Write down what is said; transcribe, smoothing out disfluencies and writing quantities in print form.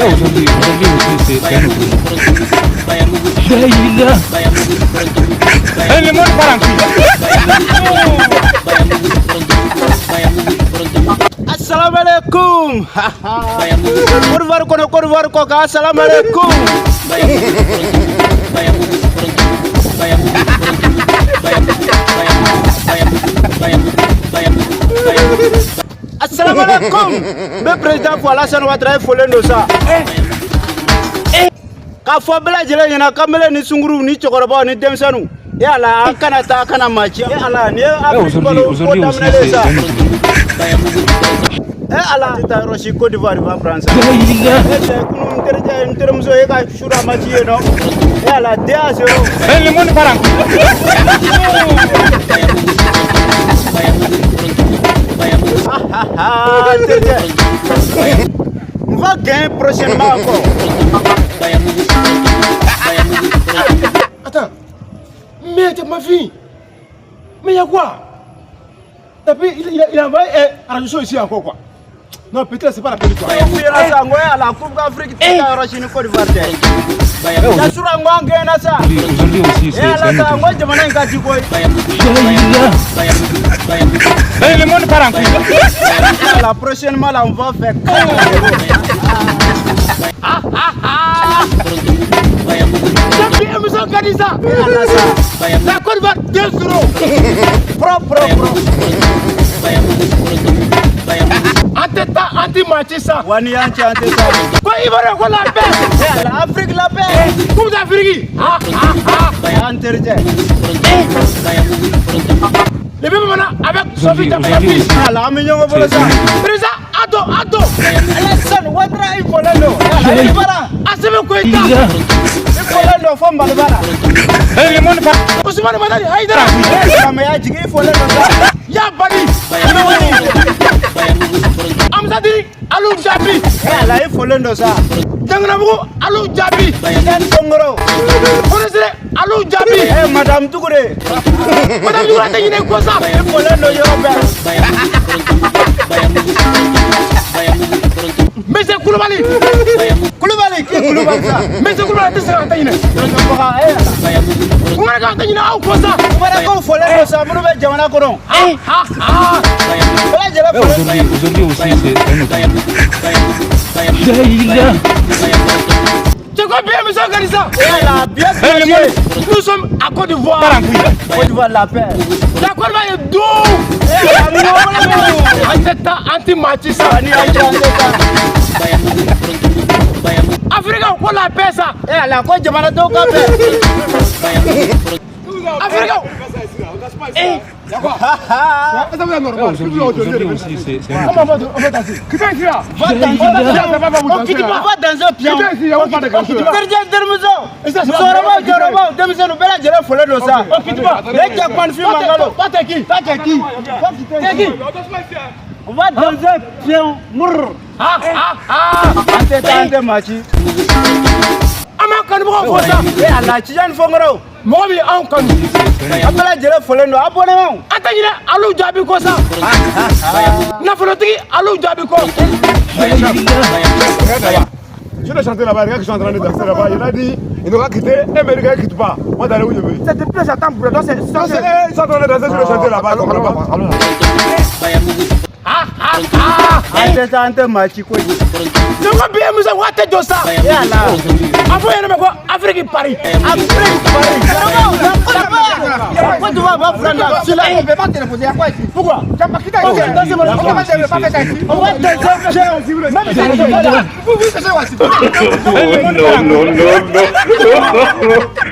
aujourd'hui aussi, c'est un autre. Le monde part en couille. Assalamu alaikum. Korvar koka assalamu alaikum. Assalamu alaikum. Le président voilà ça nous va travailler folen de ça. Ka fo bela jele yana kamele ni sunguru ni chokoroba ni demsanu. Ya la kana ta kana machi. Ya la ni aujourd'hui aussi c'est un autre. ala ta roshi Côte d'Ivoire va France. Ala dia zero. Le monde part en couille. On va gagner prochainement encore. Attends, mais t'es ma fille. Mais il y a quoi? Et puis il a envoyé un radio ici encore quoi. Non, peut-être c'est pas la peine quoi. Il y a la Coupe d'Afrique qui a reçu une Côte d'Ivoire. Aujourd'hui aussi c'est un autre. Le monde part en couille. La prochainement là on va faire la Côte d'Ivoire 2-0. Propre. Anteta anti-match ça. Wani anti ça. Il va reconnaître la paix. L'Afrique la paix. Coupe d'Afrique. Interdit. Les mêmes maintenant avec Sophie Tapapi. La mignon va voler ça. Président Ado. Alassane Ouattara il faut le Asseme Koïta. Il faut le fond Balbara. Le monde part. Ousmane Madani Haïdara. Il faut le Ya Bani. Amzadiri Alou Djabi. là il faut le ça. Danganabou Alou Djabi. Tongoro. Fonesere Alou Djabi. Madame Tougouré. Madame Doura Tengine Kosa. Il faut le Yoruba. Monsieur Koulibaly. Qui est Koulibaly ça? Monsieur Koulibaly c'est un Tengine. On a Tengine au Kosa. Voilà qu'on faut le ça. Vous devez Jamana Koron. Aujourd'hui aussi c'est un autre. Tu crois bien, monsieur Organisa? Bien Nous sommes à Côte d'Ivoire. Côte d'Ivoire la paix. La Côte d'Ivoire est doux. Anteta anti-match ça. Afrique, on la paix ça. La Côte Jamana donc Afrique. Aujourd'hui aussi c'est un autre. On va danser. Qui est ici là? Va dans un pion. On va dans un pion. Mobi an kanu. Abala jere folen do abonnement. Atagina Alou Djabi ko sa. Nafolotigi Alou Djabi ko. Je vais chanter là-bas, les gars qui sont en train de danser là-bas, il a dit, il n'aura quitté, et mais les gars ne quittent pas. Moi d'aller où je veux. Cette place j'attends pour le danser. Ils sont en train de danser, je vais chanter là-bas, comme là-bas. Ante machi ko. Ne va bien musa wate dosa. Yala. Afo yana me ko Afrique Paris. Afrique Paris. Pourquoi tu vas pas prendre la fila? On peut pas te reposer à quoi ici? Pourquoi? Tu as pas quitté ici. On va danser. Non.